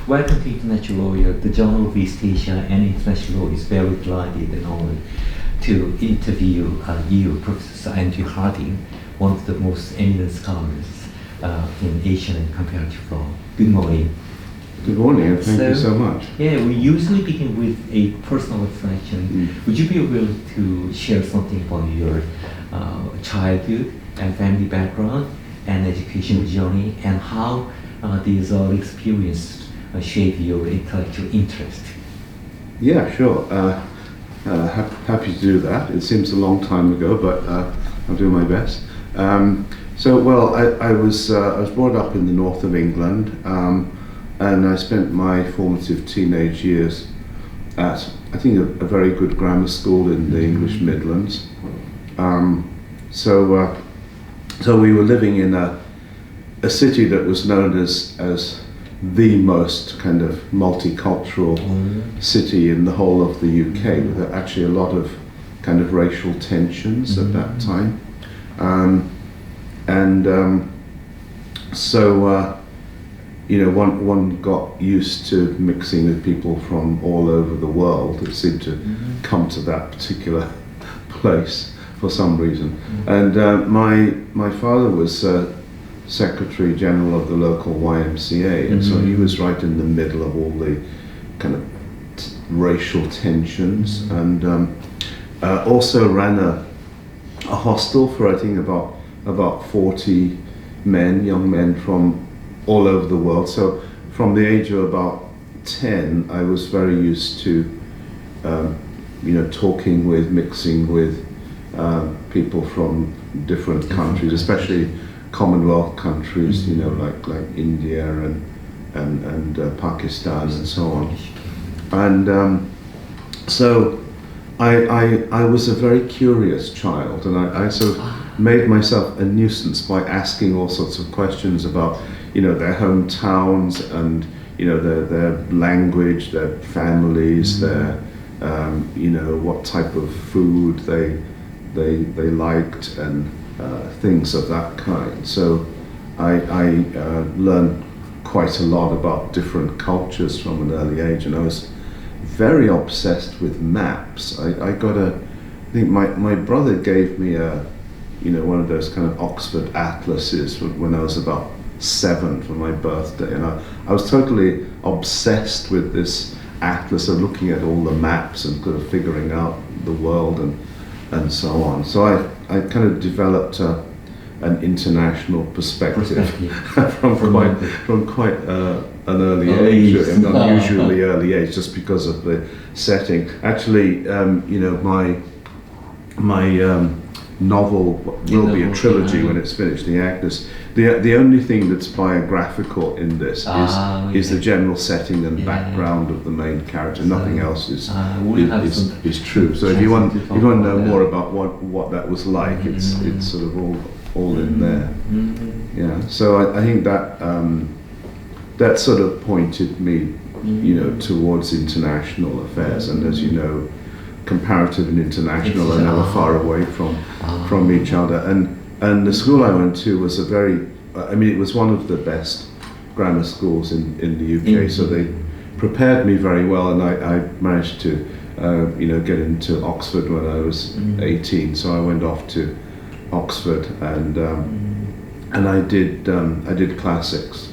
Welcome to International Lawyer. The Journal of East Asia and International Law is very delighted and honored to interview you, Professor Andrew Harding, one of the most eminent scholars in Asian and comparative law. Good morning. Good morning, and thank you so much. Yeah, we usually begin with a personal reflection. Would you be willing to share something about your childhood and family background and educational journey, and how these experiences shape your intellectual interest? Yeah, sure. Happy to do that. It seems a long time ago, but I'll do my best. I was brought up in the north of England, and I spent my formative teenage years at, I think, a very good grammar school in the English Midlands. So we were living in a city that was known as the most kind of multicultural city in the whole of the UK, with actually a lot of kind of racial tensions at that time. One got used to mixing with people from all over the world that seemed to come to that particular place for some reason. And my father was Secretary General of the local YMCA, and so he was right in the middle of all the kind of racial tensions, and also ran a hostel for, I think, about 40 young men from all over the world. So from the age of about 10, I was very used to mixing with people from different countries, especially Commonwealth countries, like India and Pakistan and so on. And so I was a very curious child, and I sort of made myself a nuisance by asking all sorts of questions about their hometowns and their language, their families, their what type of food they liked, and things of that kind. So I learned quite a lot about different cultures from an early age, and I was very obsessed with maps. I think my brother gave me one of those kind of Oxford atlases when I was about 7 for my birthday, and I was totally obsessed with this atlas of looking at all the maps and kind of figuring out the world and so on. So I kind of developed an international perspective from quite an early age, an unusually early age, just because of the setting. Actually, my novel will be a trilogy when it's finished, The Agnes. The only thing that's biographical in this is the general setting and background of the main character. Nothing else is true. So if you want to know more about what that was like, it's sort of all in there. Yeah. So I think that sort of pointed me, towards international affairs, and as you know, comparative and international are never far away from each other. And the school I went to was it was one of the best grammar schools in the UK. So they prepared me very well, and I managed to get into Oxford when I was 18. So I went off to Oxford, and I did classics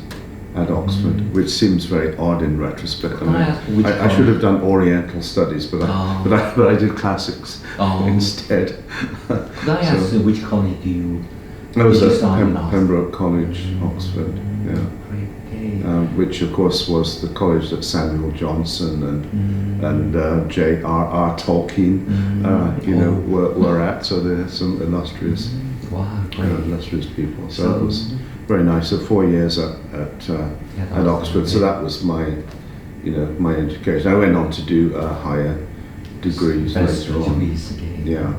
at Oxford, which seems very odd in retrospect. I should have done Oriental studies, but I did classics instead. Could I ask which college do you? I was at Pembroke College, Oxford. Yeah. Which of course was the college that Samuel Johnson and J.R.R. Tolkien, were at. So there's some illustrious people. So it was very nice. So 4 years at Oxford. So that was my education. I went on to do higher degrees later on. Yeah.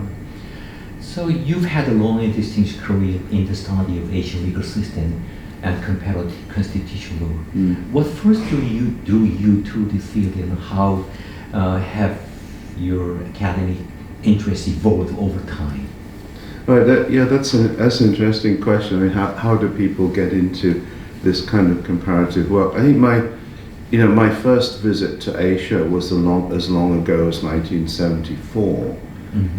So you've had a long and distinguished career in the study of Asian legal system and comparative constitutional law. What first drew you to this field, and how have your academic interests evolved over time? Right. That's an interesting question. I mean, how do people get into this kind of comparative work? I think you know, my first visit to Asia was as long ago as 1974.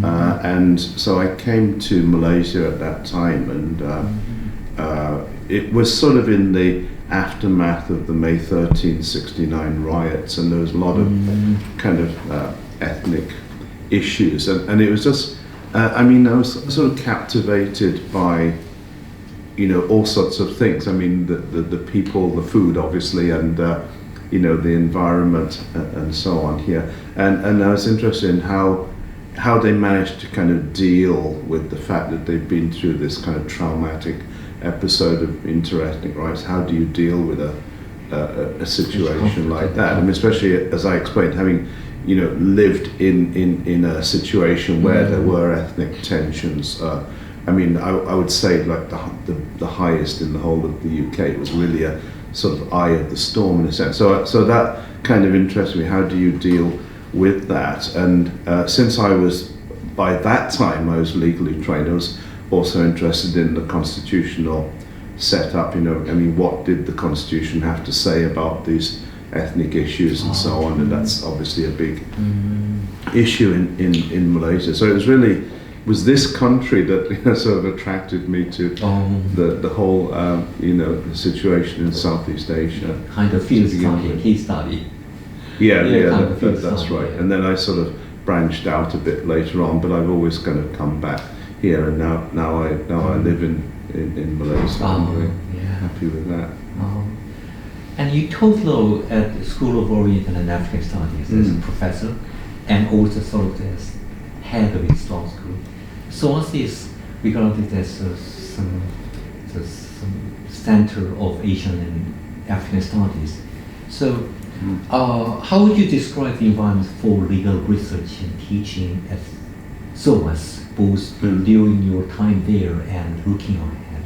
And so I came to Malaysia at that time, and it was sort of in the aftermath of the May 1369 riots, and there was a lot of kind of ethnic issues, and it was just, I mean, I was sort of captivated by, you know, all sorts of things. I mean, the people, the food, obviously, and you know, the environment and so on here, and I was interested in how they managed to kind of deal with the fact that they've been through this kind of traumatic episode of interethnic riots. How do you deal with a situation like that? I mean, especially as I explained, having, you know, lived in a situation where there were ethnic tensions. I mean, I would say like the highest in the whole of the UK. It was really a sort of eye of the storm in a sense. So that kind of interested me. How do you deal with that? And since I was, by that time, I was legally trained, I was also interested in the constitutional setup. You know, I mean, what did the constitution have to say about these ethnic issues and so on? And that's obviously a big issue in Malaysia. So it was this country that, you know, sort of attracted me to the whole you know, the situation in Southeast Asia. Kind of field study, case study. That's right. And then I sort of branched out a bit later on, but I've always kind of come back here, and now I live in Malaysia. I'm very happy with that. And you taught law at the School of Oriental and African Studies as a professor, and also sort of as head of its law school. SOAS is regarded as some center of Asian and African studies. So, how would you describe the environment for legal research and teaching at SOAS, both during your time there and looking ahead?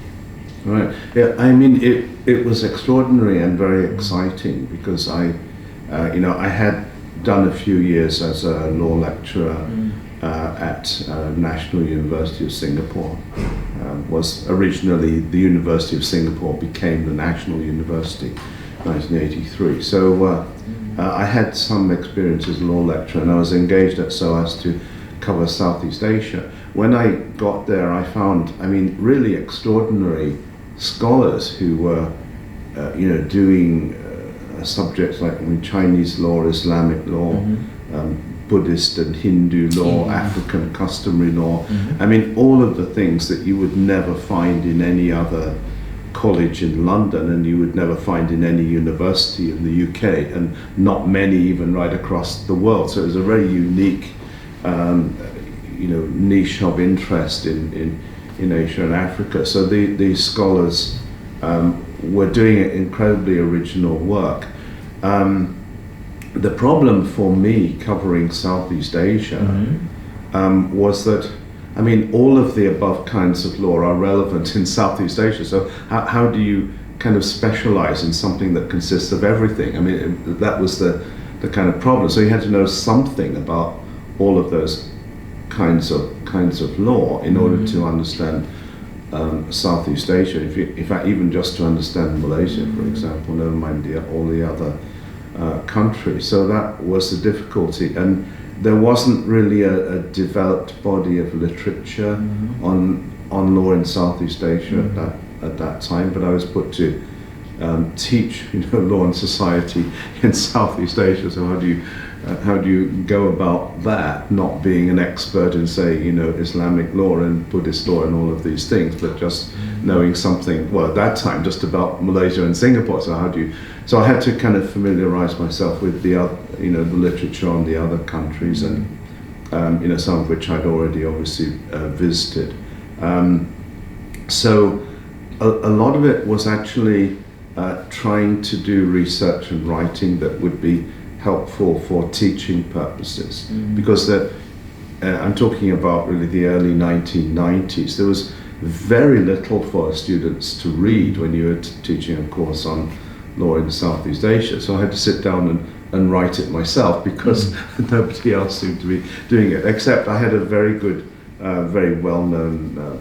Right. Yeah. I mean, it was extraordinary and very exciting because you know, I had done a few years as a law lecturer at National University of Singapore. Was originally the University of Singapore, became the National University, 1983. So I had some experience as a law lecturer, and I was engaged at SOAS to cover Southeast Asia. When I got there, I found, I mean, really extraordinary scholars who were, you know, doing subjects like, I mean, Chinese law, Islamic law, Buddhist and Hindu law, African customary law. I mean, all of the things that you would never find in any other college in London, and you would never find in any university in the UK, and not many even right across the world. So it was a very unique, you know, niche of interest in Asia and Africa. So these scholars were doing incredibly original work. The problem for me covering Southeast Asia was that, I mean, all of the above kinds of law are relevant in Southeast Asia. So how do you kind of specialize in something that consists of everything? I mean, that was the kind of problem. So you had to know something about all of those kinds of law in order to understand Southeast Asia. In fact, even just to understand Malaysia, for example, never mind all the other countries. So that was the difficulty, and there wasn't really a developed body of literature on law in Southeast Asia at that time. But I was put to teach, you know, law and society in Southeast Asia. So how do you go about that, not being an expert in, say, you know, Islamic law and Buddhist law and all of these things, but just knowing something, well, at that time, just about Malaysia and Singapore. So I had to kind of familiarize myself with the other, you know, the literature on the other countries, and you know, some of which I'd already obviously visited. So a lot of it was actually trying to do research and writing that would be helpful for teaching purposes, because I'm talking about really the early 1990s. There was very little for students to read when you were teaching a course on law in Southeast Asia. So I had to sit down and write it myself, because nobody else seemed to be doing it, except I had a very good, very well-known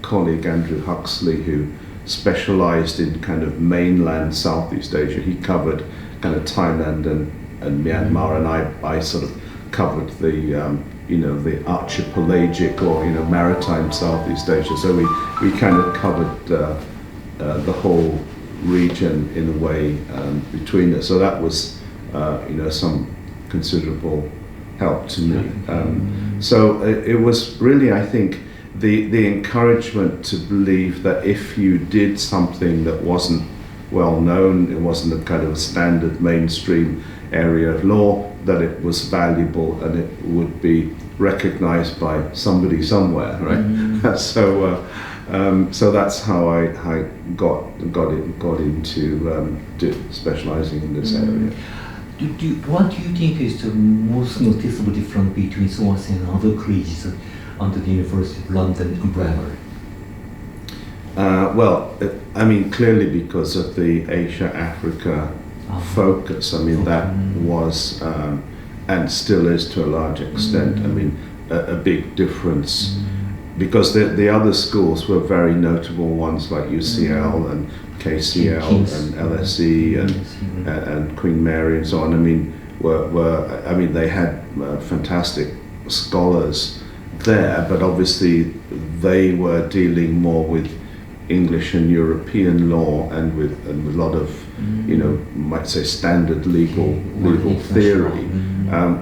colleague, Andrew Huxley, who specialized in kind of mainland Southeast Asia. He covered kind of Thailand and Myanmar, and I sort of covered the the archipelagic or maritime Southeast Asia. So we kind of covered the whole region in a way between us. So that was some considerable help to me. So it was really, I think, the encouragement to believe that if you did something that wasn't well known, it wasn't a kind of a standard mainstream area of law, that it was valuable and it would be recognized by somebody somewhere, right? So that's how I got into specializing in this area. What do you think is the most noticeable difference between SOAS and other colleges under the University of London umbrella? I mean, clearly because of the Asia-Africa focus. I mean, that was and still is to a large extent. I mean, a big difference because the other schools were very notable ones like UCL and KCL and LSE and Queen Mary and so on. I mean, they had fantastic scholars there, but obviously they were dealing more with English and European law and with a lot of might say standard legal theory,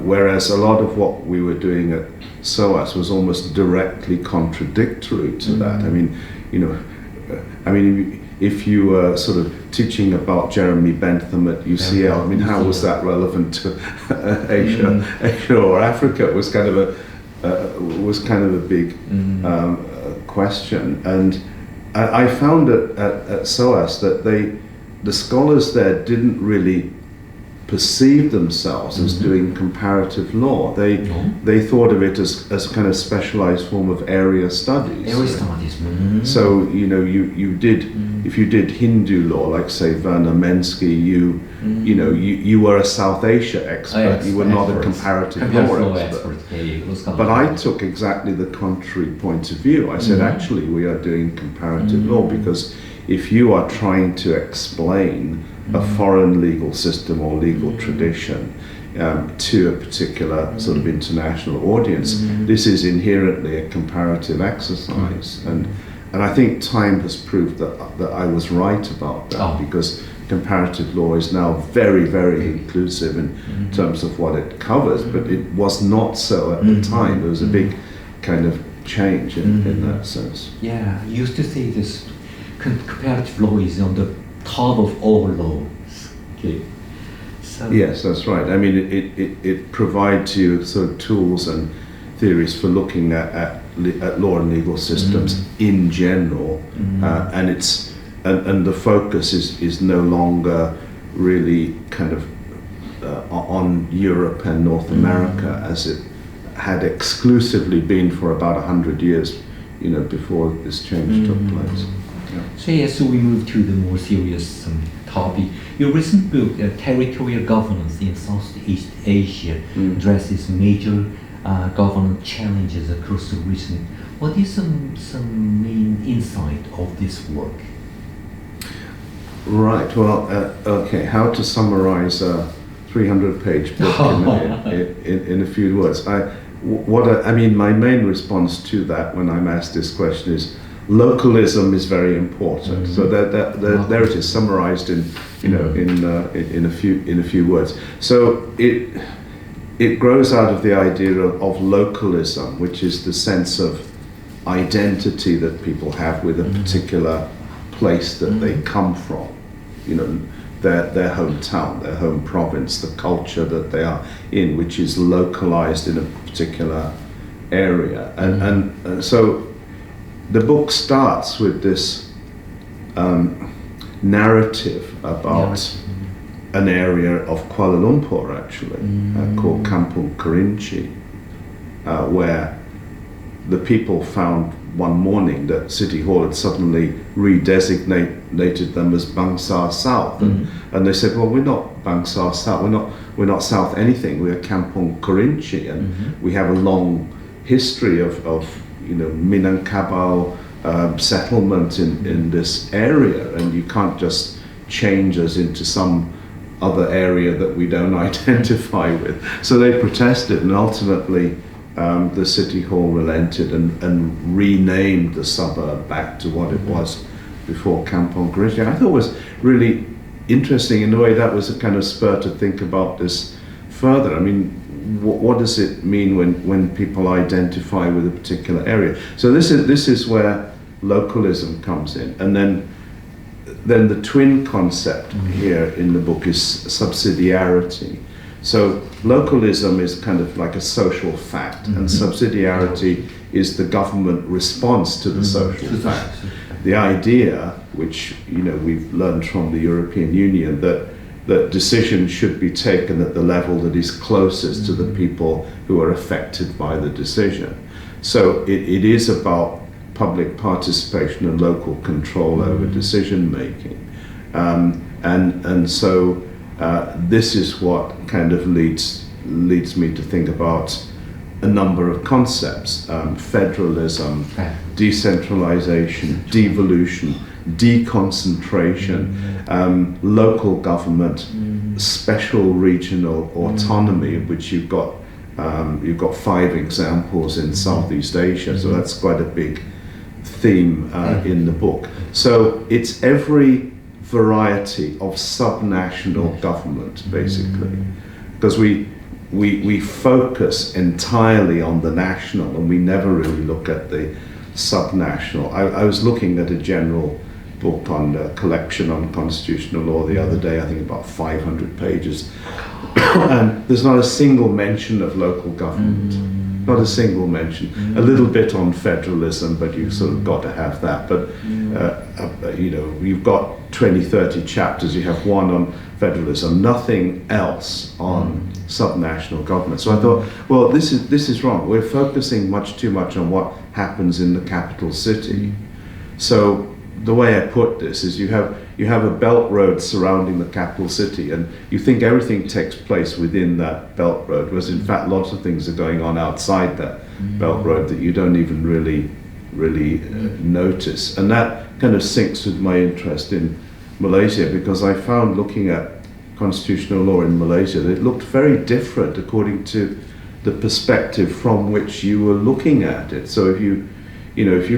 whereas a lot of what we were doing at SOAS was almost directly contradictory to that. I mean, if you were sort of teaching about Jeremy Bentham at UCL, I mean, how was that relevant to Asia or Africa? It was kind of a big question. And I found at SOAS that the scholars there didn't really perceive themselves as doing comparative law. They thought of it as a kind of specialized form of area studies. Area studies. So you did if you did Hindu law, like say Werner Mensky, you were a South Asia expert. You were not a comparative law expert. But I took exactly the contrary point of view. I said actually we are doing comparative law because if you are trying to explain a foreign legal system or legal tradition to a particular sort of international audience, this is inherently a comparative exercise. And I think time has proved that I was right about that because comparative law is now very, very inclusive in terms of what it covers, but it was not so at the time. There was a big kind of change in that sense. Yeah, I used to say this comparative law is on the top of all laws. Okay. So yes, that's right. I mean, it provides you sort of tools and theories for looking at law and legal systems in general, and the focus is no longer really kind of on Europe and North America as it had exclusively been for about 100 years, before this change took place. So we move to the more serious topic. Your recent book, Territorial Governance in Southeast Asia, addresses major governance challenges across the region. What is some main insight of this work? Right. Well, okay. How to summarize a 300-page book in a few words? I mean, my main response to that when I'm asked this question is localism is very important. So there it is, summarized in a few words. So it grows out of the idea of localism, which is the sense of identity that people have with a particular place that they come from, their hometown, their home province, the culture that they are in, which is localized in a particular area. And so the book starts with this narrative about an area of Kuala Lumpur, actually, called Kampung Kerinci, where the people found one morning that City Hall had suddenly redesignated them as Bangsar South, and they said, well, we're not Bangsar South, we're not South anything, we're Kampung Kerinci, and we have a long history of Minangkabau settlement in this area, and you can't just change us into some other area that we don't identify with. So they protested, and ultimately the city hall relented and renamed the suburb back to what it was before Campon Grigio. I thought it was really interesting in a way. That was a kind of spur to think about this further. I mean, what does it mean when people identify with a particular area? So this is where localism comes in, and then the twin concept here in the book is subsidiarity. So localism is kind of like a social fact, and subsidiarity is the government response to the social fact. The idea, which we've learned from the European Union, that decisions should be taken at the level that is closest to the people who are affected by the decision. So it is about public participation and local control over decision making, and so this is what kind of leads me to think about a number of concepts: federalism, decentralization, devolution, deconcentration, local government, special regional autonomy, of which you've got 5 examples in Southeast Asia. So that's quite a big theme in the book. So it's every variety of subnational government, basically, because we focus entirely on the national, and we never really look at the subnational. I was looking at a general book on a collection on constitutional law the other day, I think about 500 pages, and there's not a single mention of local government. Not a single mention. A little bit on federalism, but you've sort of got to have that. But you've got 20, 30 chapters. You have one on federalism, nothing else on subnational government. So I thought, well, this is wrong. We're focusing much too much on what happens in the capital city. So the way I put this is you have a belt road surrounding the capital city, and you think everything takes place within that belt road, whereas in fact lots of things are going on outside that belt road that you don't even really notice. And that kind of syncs with my interest in Malaysia, because I found, looking at constitutional law in Malaysia, that it looked very different according to the perspective from which you were looking at it. So if you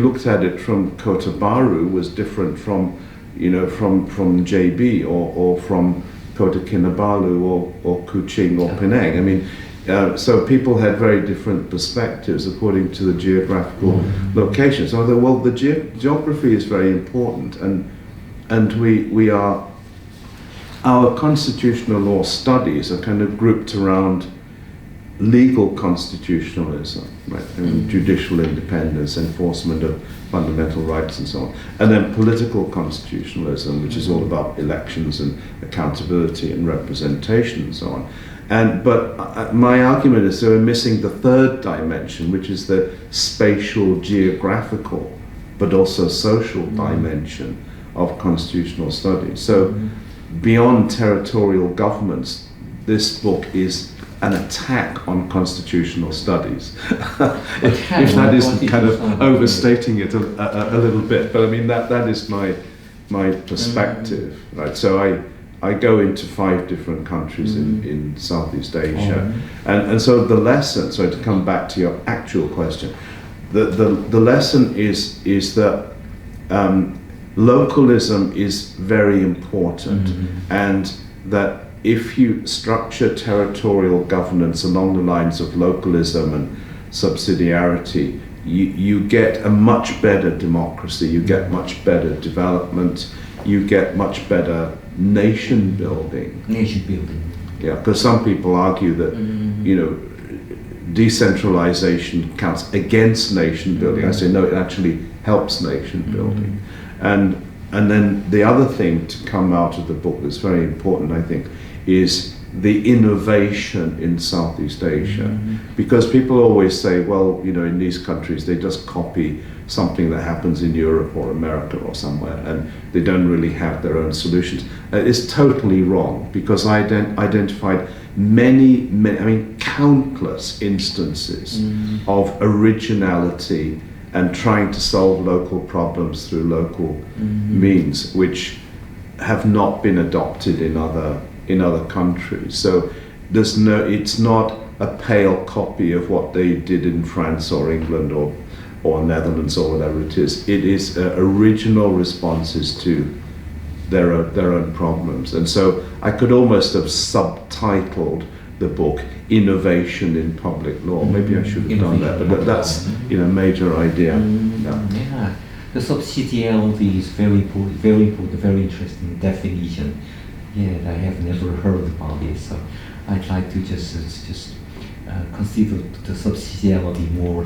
looked at it from Kota Baru, was different from JB or from Kota Kinabalu or Kuching or Penang. I mean, so people had very different perspectives according to the geographical location. So I thought, well, the geography is very important, and we are, our constitutional law studies are kind of grouped around legal constitutionalism, right? And judicial independence, enforcement of fundamental rights, and so on. And then political constitutionalism, which is all about elections and accountability and representation and so on. But my argument is that we're missing the third dimension, which is the spatial, geographical, but also social dimension of constitutional studies. So beyond territorial governments, this book is an attack on constitutional studies. if that isn't kind of overstating it a little bit, but I mean that is my perspective, right? So I go into 5 different countries in Southeast Asia, and so the lesson. So to come back to your actual question, the lesson is that localism is very important, and that if you structure territorial governance along the lines of localism and subsidiarity, you get a much better democracy, you get much better development, you get much better nation building. Yeah, because some people argue that, decentralization counts against nation building. I say no, it actually helps nation building. And then the other thing to come out of the book that's very important, I think, is the innovation in Southeast Asia. Because people always say, well, in these countries they just copy something that happens in Europe or America or somewhere, and they don't really have their own solutions. It's totally wrong, because I identified many, countless instances of originality and trying to solve local problems through local means, which have not been adopted in other countries. So it's not a pale copy of what they did in France or England or Netherlands or whatever it is. It is original responses to their own problems. And so I could almost have subtitled the book "Innovation in Public Law." Maybe I should have done that, but that's a major idea. Yeah, the subsidiarity is very important, very interesting definition. Yeah, I have never heard about it, so I'd like to just consider the subsidiarity more,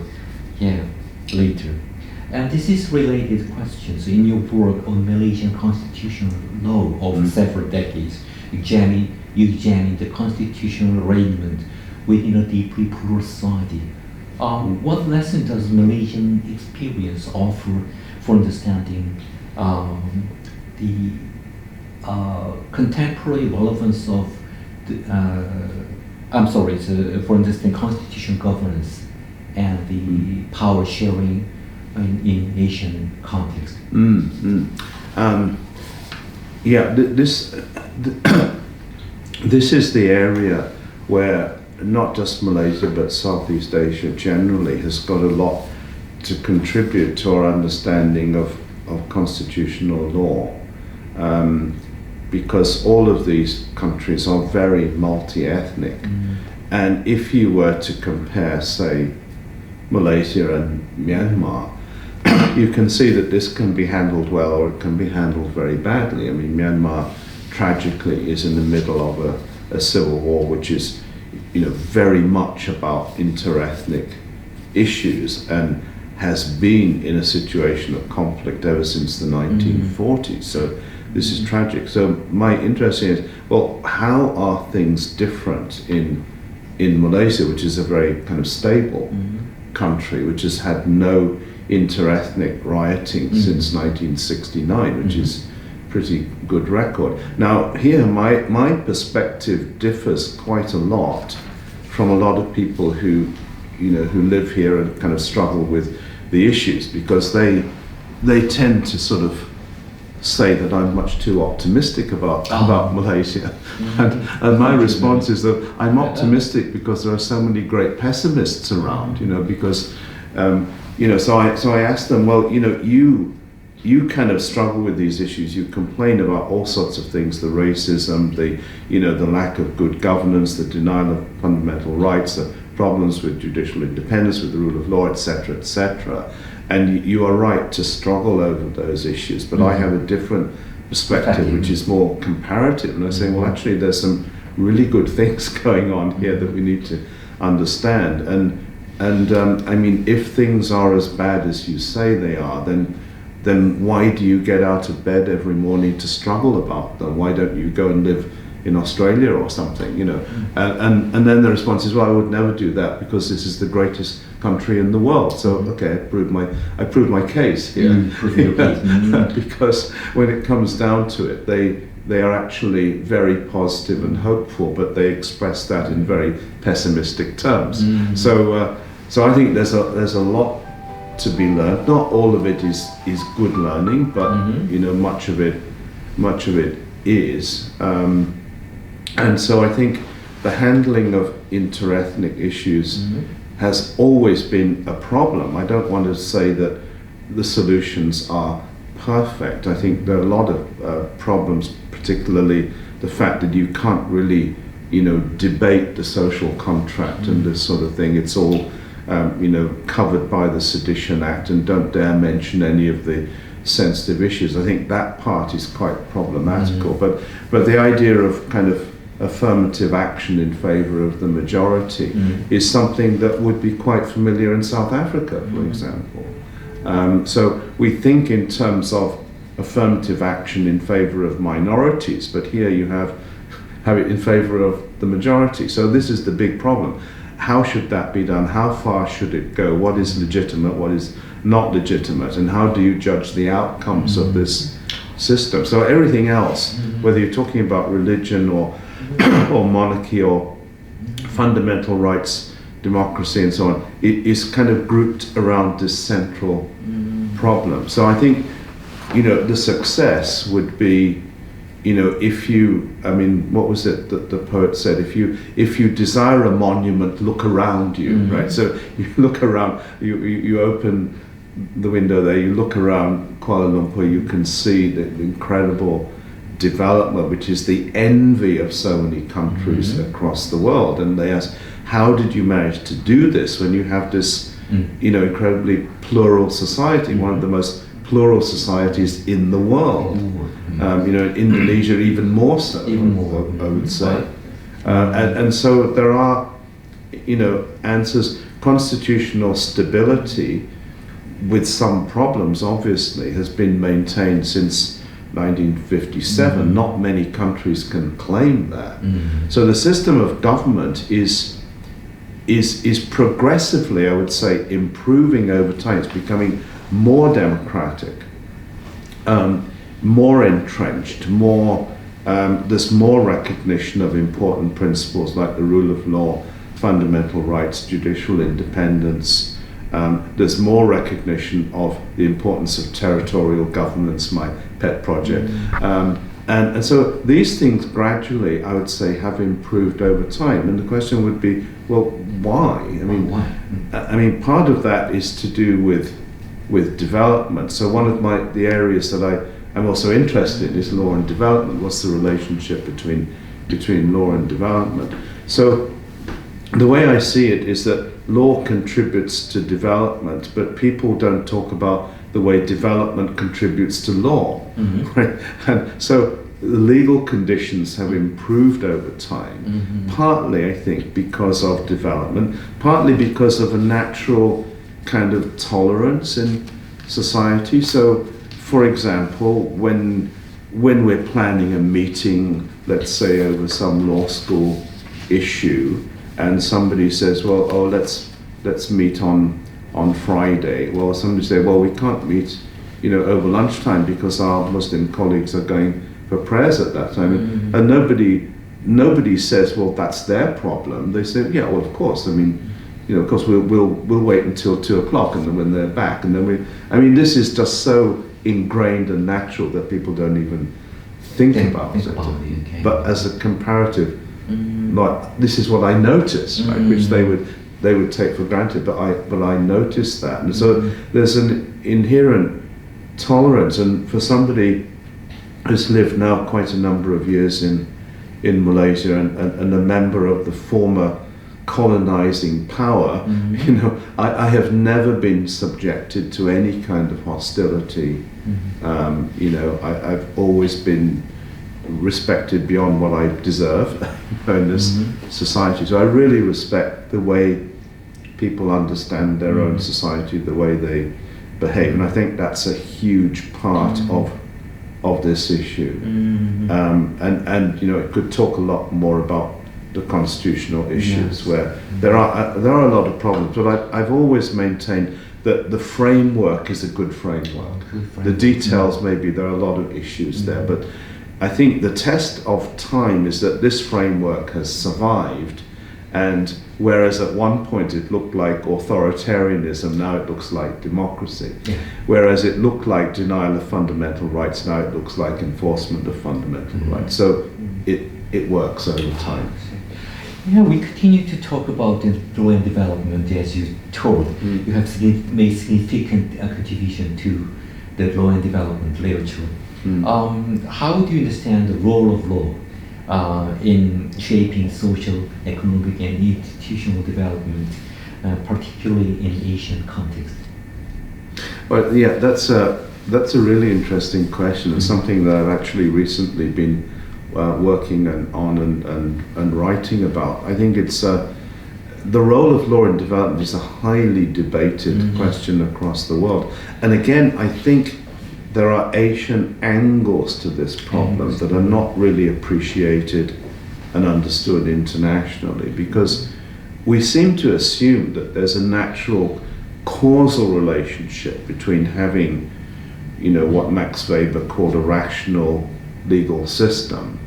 later. And this is related questions. In your work on Malaysian constitutional law of several decades, you examine the constitutional arrangement within a deeply plural society. What lesson does Malaysian experience offer for understanding the contemporary relevance of for understanding constitutional governance and the power sharing in Asian context? This is the area where not just Malaysia but Southeast Asia generally has got a lot to contribute to our understanding of constitutional law, because all of these countries are very multi-ethnic, and if you were to compare, say, Malaysia and Myanmar, you can see that this can be handled well or it can be handled very badly. I mean, Myanmar tragically is in the middle of a civil war, which is, very much about inter-ethnic issues and has been in a situation of conflict ever since the 1940s. So this is tragic. So my interest is, well, how are things different in Malaysia, which is a very kind of stable country, which has had no inter-ethnic rioting since 1969, which is pretty good record. Now here my perspective differs quite a lot from a lot of people who live here and kind of struggle with the issues, because they tend to sort of say that I'm much too optimistic about Malaysia, and my response is that I'm optimistic because there are so many great pessimists around, because so I asked them, well, you kind of struggle with these issues. You complain about all sorts of things: the racism, the lack of good governance, the denial of fundamental rights, the problems with judicial independence, with the rule of law, etc., etc. And you are right to struggle over those issues. But I have a different perspective, which is more comparative. And I say, well, actually, there's some really good things going on here that we need to understand. And I mean, if things are as bad as you say they are, then why do you get out of bed every morning to struggle about them? Why don't you go and live in Australia or something, And then the response is, well, I would never do that because this is the greatest country in the world. So okay, I proved my case here. Because when it comes down to it, they are actually very positive and hopeful, but they express that in very pessimistic terms. So I think there's a lot to be learned. Not all of it is good learning, but much of it is. And so I think the handling of inter-ethnic issues has always been a problem. I don't want to say that the solutions are perfect. I think there are a lot of problems, particularly the fact that you can't really, debate the social contract and this sort of thing. It's all, covered by the Sedition Act, and don't dare mention any of the sensitive issues. I think that part is quite problematical. But the idea of kind of affirmative action in favor of the majority is something that would be quite familiar in South Africa, for example. So we think in terms of affirmative action in favor of minorities, but here you have it in favor of the majority. So this is the big problem. How should that be done? How far should it go? What is legitimate? What is not legitimate? And how do you judge the outcomes of this system? So everything else, whether you're talking about religion or monarchy or fundamental rights democracy and so on, it is kind of grouped around this central problem. So I think, the success would be, if you, what was it that the poet said? If you desire a monument, look around you, right? So you look around, you open the window there, you look around Kuala Lumpur, you can see the incredible development, which is the envy of so many countries across the world. And they ask, how did you manage to do this when you have this, incredibly plural society, one of the most plural societies in the world? Indonesia even more so, I would say. And so there are, answers. Constitutional stability, with some problems obviously, has been maintained since 1957. Not many countries can claim that. So the system of government is progressively, I would say, improving over time. It's becoming more democratic, more entrenched, there's more recognition of important principles like the rule of law, fundamental rights, judicial independence. There's more recognition of the importance of territorial governance, my pet project. And so these things gradually, I would say, have improved over time. And the question would be, well, why? I mean, part of that is to do with development. So one of the areas that I'm also interested in is law and development. What's the relationship between law and development? So the way I see it is that law contributes to development, but people don't talk about the way development contributes to law. Right? And so the legal conditions have improved over time, partly, I think, because of development, partly because of a natural kind of tolerance in society. So, for example, when we're planning a meeting, let's say over some law school issue, and somebody says, well, let's meet on Friday. Well, somebody say, well, we can't meet, over lunchtime because our Muslim colleagues are going for prayers at that time. And nobody says, well, that's their problem. They say, yeah, well, of course. Of course we'll wait until 2:00, and then when they're back, and then this is just so ingrained and natural that people don't even think about it. Okay. But as a comparative, like, this is what I notice, right, which they would take for granted, but I noticed that. And so there's an inherent tolerance, and for somebody who's lived now quite a number of years in Malaysia and a member of the former colonizing power, I have never been subjected to any kind of hostility. I've always been respected beyond what I deserve in this society. So I really respect the way people understand their own society, the way they behave, and I think that's a huge part of this issue. And it could talk a lot more about the constitutional issues, where there are a lot of problems, but I've always maintained that the framework is a good framework. The details, maybe there are a lot of issues there, but I think the test of time is that this framework has survived, and whereas at one point it looked like authoritarianism, now it looks like democracy. Whereas it looked like denial of fundamental rights, now it looks like enforcement of fundamental rights. So it works over time. We continue to talk about the law and development, as you told. You have made significant contribution to the law and development literature. How do you understand the role of law in shaping social, economic, and institutional development, particularly in Asian context? Well, yeah, that's a really interesting question, and something that I've actually recently been working on and writing about. I think it's the role of law in development is a highly debated question across the world, and again, I think there are Asian angles to this problem that are not really appreciated and understood internationally, because we seem to assume that there's a natural causal relationship between having, what Max Weber called a rational legal system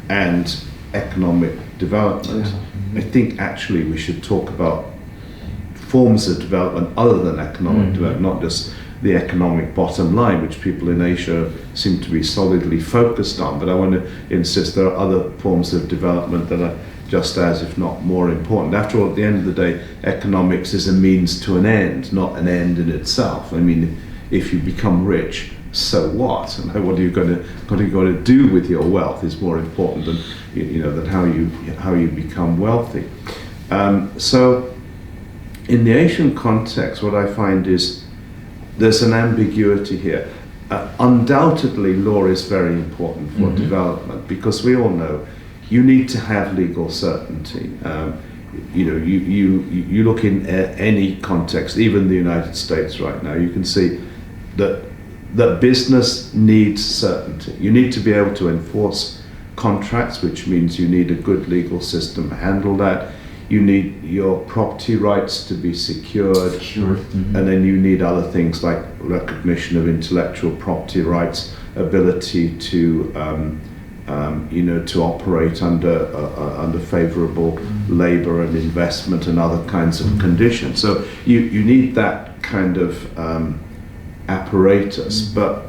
and economic development. I think actually we should talk about forms of development other than economic development, not just the economic bottom line, which people in Asia seem to be solidly focused on. But I want to insist there are other forms of development that are just as, if not more important. After all, at the end of the day, economics is a means to an end, not an end in itself. I mean, if you become rich, so what? And what are you going to do with your wealth is more important than than how you become wealthy. So, in the Asian context, what I find is there's an ambiguity here. Undoubtedly, law is very important for development, because we all know you need to have legal certainty. You look in any context, even the United States right now, you can see that business needs certainty. You need to be able to enforce contracts, which means you need a good legal system to handle that. You need your property rights to be secured, and then you need other things like recognition of intellectual property rights, ability to to operate under favorable labor and investment and other kinds of conditions. So you need that kind of apparatus, but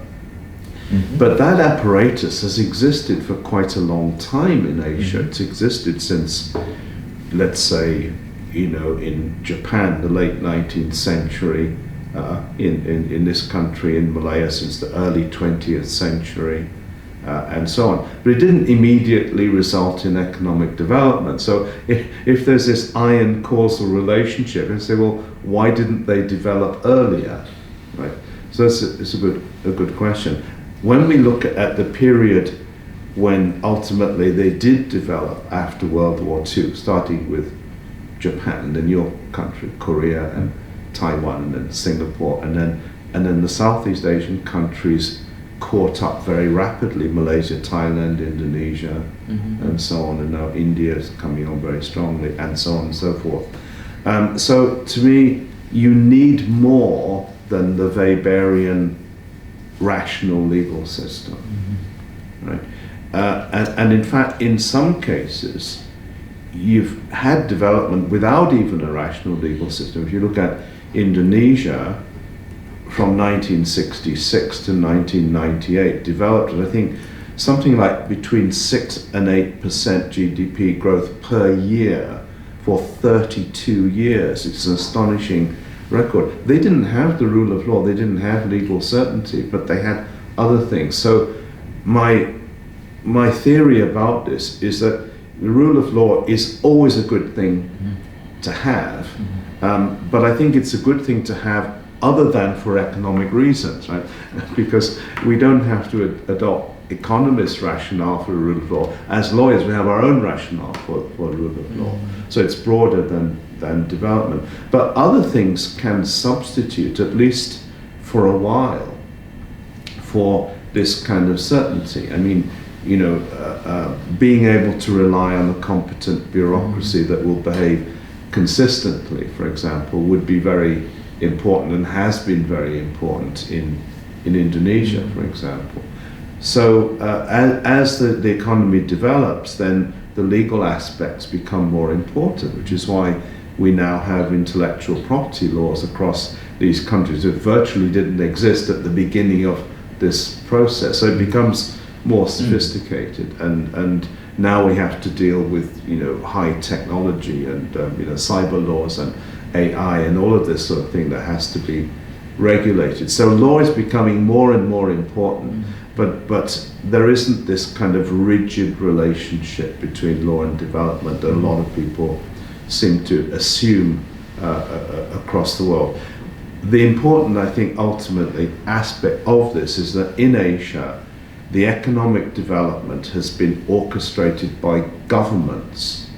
that apparatus has existed for quite a long time in Asia. It's existed since, let's say, in Japan, the late 19th century, in this country, in Malaya, since the early 20th century, and so on. But it didn't immediately result in economic development. So if there's this iron causal relationship, and say, well, why didn't they develop earlier? Right. So it's a good question. When we look at the period when ultimately they did develop after World War II, starting with Japan, and then your country, Korea, and Taiwan, and then Singapore, and then the Southeast Asian countries caught up very rapidly: Malaysia, Thailand, Indonesia, and so on, and now India is coming on very strongly, and so on and so forth. So to me, you need more than the Weberian rational legal system, right? And in fact, in some cases, you've had development without even a rational legal system. If you look at Indonesia, from 1966 to 1998, developed, I think, something like between 6 and 8% GDP growth per year for 32 years. It's an astonishing record. They didn't have the rule of law, they didn't have legal certainty, but they had other things. So my theory about this is that the rule of law is always a good thing to have, but I think it's a good thing to have other than for economic reasons, right? Because we don't have to adopt economists' rationale for the rule of law. As lawyers, we have our own rationale for the rule of law. So it's broader than development. But other things can substitute, at least for a while, for this kind of certainty. I mean, being able to rely on a competent bureaucracy that will behave consistently, for example, would be very important, and has been very important in Indonesia, for example. So as the economy develops, then the legal aspects become more important, which is why we now have intellectual property laws across these countries that virtually didn't exist at the beginning of this process. So it becomes more sophisticated, and now we have to deal with high technology and cyber laws and AI and all of this sort of thing that has to be regulated. So law is becoming more and more important, but there isn't this kind of rigid relationship between law and development that a lot of people seem to assume across the world. The important, I think, ultimately aspect of this is that in Asia, the economic development has been orchestrated by governments,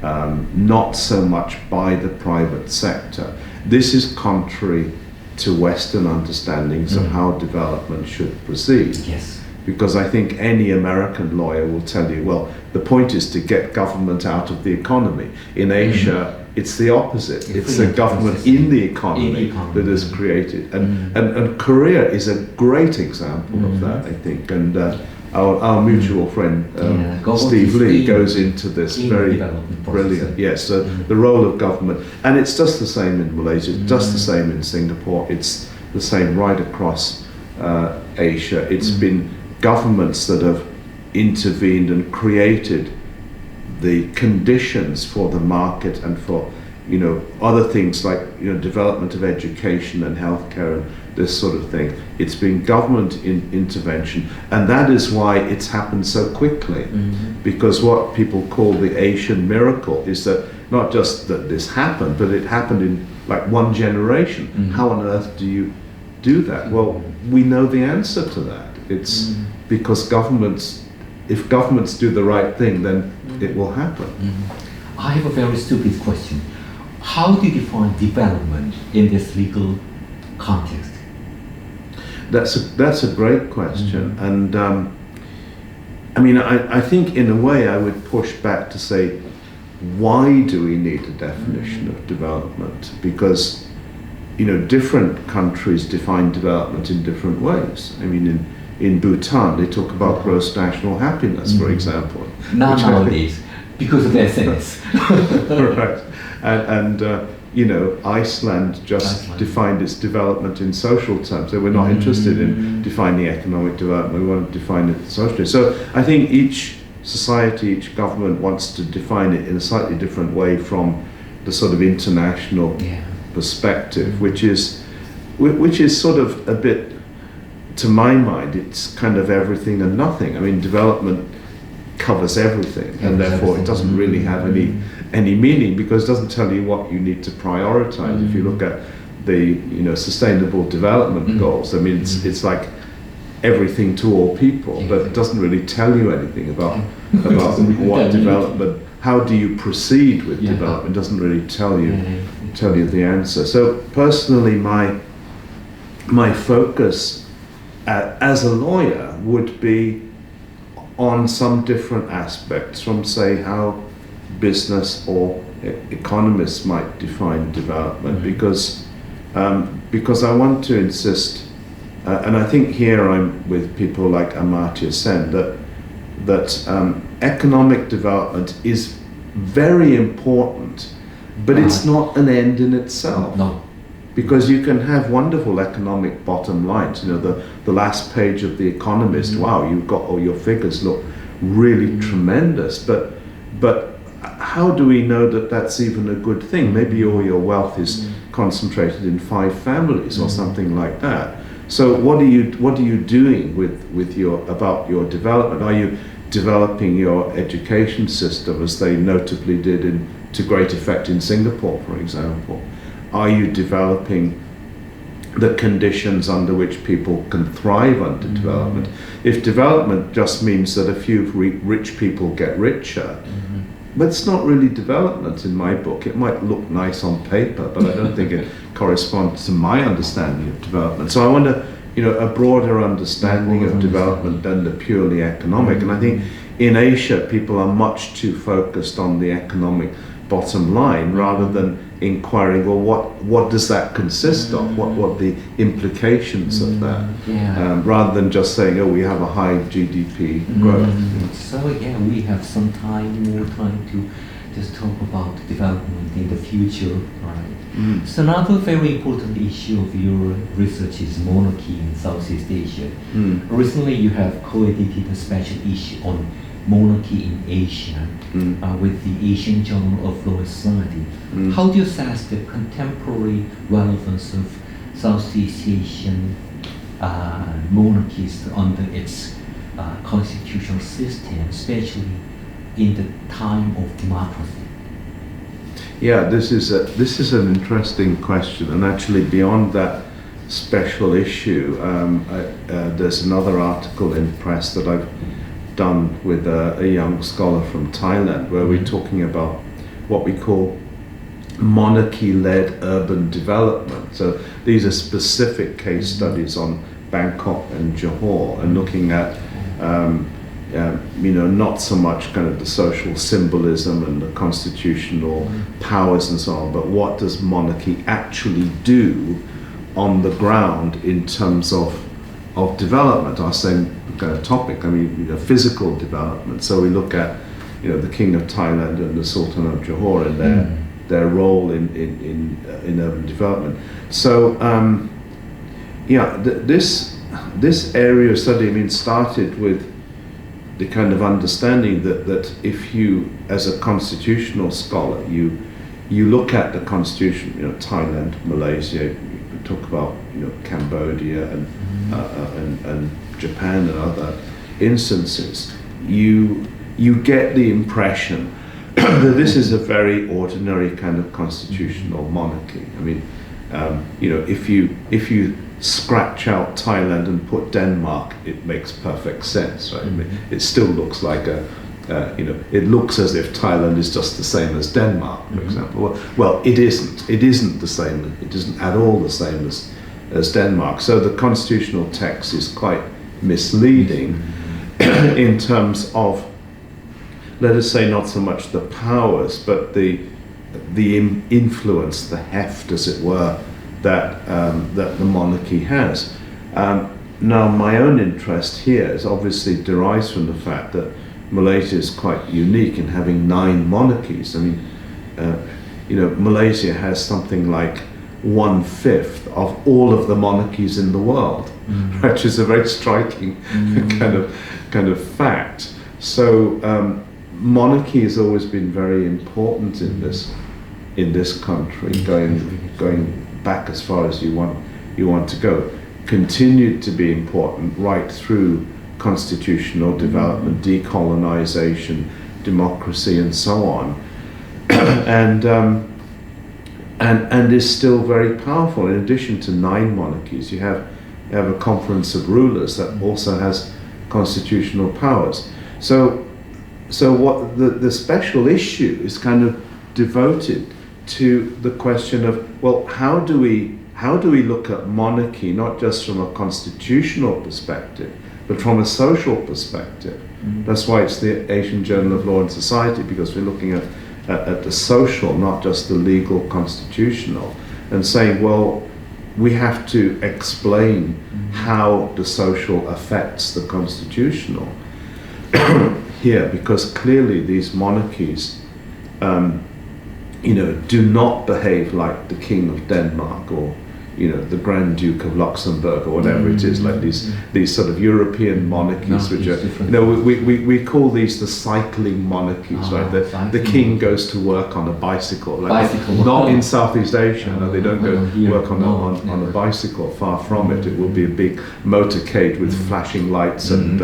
not so much by the private sector. This is contrary to Western understandings of how development should proceed. Yes. Because I think any American lawyer will tell you, well, the point is to get government out of the economy. In Asia, it's the opposite. It's the government in the economy that is created. And Korea is a great example of that, I think. And our mutual friend Steve Lee goes into this very brilliant. Yes, so the role of government, and it's just the same in Malaysia, it's just the same in Singapore, it's the same right across Asia. It's been governments that have intervened and created the conditions for the market and for other things like development of education and healthcare and this sort of thing. It's been government intervention, and that is why it's happened so quickly. Because what people call the Asian miracle is that not just that this happened, but it happened in like one generation. How on earth do you do that? Well, we know the answer to that. It's because if governments do the right thing, then it will happen. I have a very stupid question. How do you define development in this legal context? That's a great question, and I mean, I think in a way I would push back to say, why do we need a definition of development? Because different countries define development in different ways. I mean, in Bhutan they talk about gross national happiness, for example. Not nowadays, because of SNS. Right, and Iceland just defined its development in social terms. They were not interested in defining economic development, we want to define it socially. So I think each society, each government wants to define it in a slightly different way from the sort of international perspective, which is sort of a bit, to my mind, it's kind of everything and nothing. I mean, development covers everything, and therefore it doesn't really have any meaning, because it doesn't tell you what you need to prioritize. If you look at the sustainable development goals, I mean, it's like everything to all people, but it doesn't really tell you anything about what development. How do you proceed with development? It doesn't really tell you the answer. So personally, my focus as a lawyer would be on some different aspects from, say, how business or economists might define development, because I want to insist, and I think here I'm with people like Amartya Sen, that economic development is very important, but it's not an end in itself. No. Because you can have wonderful economic bottom lines. The last page of The Economist, wow, you've got all your figures look really tremendous, but how do we know that that's even a good thing? Maybe all your wealth is concentrated in 5 families or something like that. So what are you doing about your development? Are you developing your education system, as they notably did to great effect in Singapore, for example? Are you developing the conditions under which people can thrive under development? If development just means that a few rich people get richer, but it's not really development in my book. It might look nice on paper, but I don't think it corresponds to my understanding of development. So I want a broader understanding of development than the purely economic. And I think in Asia, people are much too focused on the economic bottom line rather than inquiring, well, what does that consist of? What are the implications of that? Rather than just saying, oh, we have a high GDP growth. So we have more time to just talk about development in the future, right? So another very important issue of your research is monarchy in Southeast Asia. Recently, you have co-edited a special issue on monarchy in Asia with the Asian Journal of Law and Society. How do you assess the contemporary relevance of Southeast Asian monarchies under its constitutional system, especially in the time of democracy? Yeah, this is an interesting question, and actually beyond that special issue, there's another article in press that I've done with a young scholar from Thailand, where we're talking about what we call monarchy-led urban development. So these are specific case studies on Bangkok and Johor, and looking at not so much kind of the social symbolism and the constitutional powers and so on, but what does monarchy actually do on the ground in terms of of development, our same kind of topic. I mean, physical development. So we look at, the King of Thailand and the Sultan of Johor and their role in urban development. So, this area of study, started with the kind of understanding that if you, as a constitutional scholar, you look at the constitution, Thailand, Malaysia, you talk about, Cambodia and Japan and other instances, you get the impression that this is a very ordinary kind of constitutional monarchy. If you scratch out Thailand and put Denmark, it makes perfect sense, right? It still looks like it looks as if Thailand is just the same as Denmark, for example. Well, it isn't. It isn't the same. It isn't at all the same as Denmark. So the constitutional text is quite misleading in terms of, let us say, not so much the powers, but the influence, the heft, as it were, that the monarchy has. Now, my own interest here is obviously derives from the fact that Malaysia is quite unique in having 9 monarchies. Malaysia has something like 1/5 of all of the monarchies in the world, which is a very striking kind of fact. So monarchy has always been very important in this country, going back as far as you want to go. Continued to be important right through constitutional development, decolonization, democracy, and so on, and is still very powerful. In addition to 9 monarchies, you have a conference of rulers that also has constitutional powers. So what the special issue is kind of devoted to the question of, well, how do we look at monarchy not just from a constitutional perspective, but from a social perspective? That's why it's the Asian Journal of Law and Society, because we're looking at the social, not just the legal, constitutional, and saying, well, we have to explain how the social affects the constitutional here, because clearly these monarchies do not behave like the King of Denmark or the Grand Duke of Luxembourg or whatever it is, like these sort of European monarchies, which are, we call these the cycling monarchies, right? The king goes to work on a bicycle, not in Southeast Asia. No, they don't go work on a bicycle. Far from it. It will be a big motorcade with flashing lights and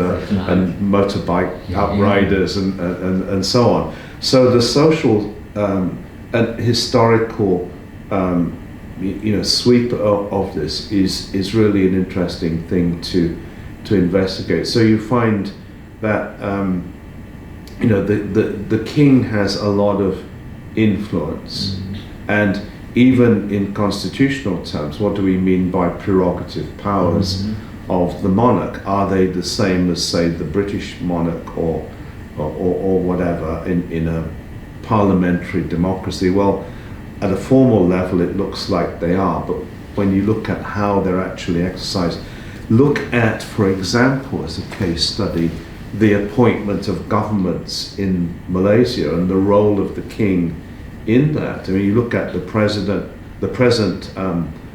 motorbike outriders and so on. So the social and historical sweep of this is really an interesting thing to investigate. So you find that the king has a lot of influence, and even in constitutional terms, what do we mean by prerogative powers of the monarch? Are they the same as, say, the British monarch or whatever in a parliamentary democracy? Well, at a formal level, it looks like they are, but when you look at how they're actually exercised, look at, for example, as a case study, the appointment of governments in Malaysia and the role of the king in that. You look at the present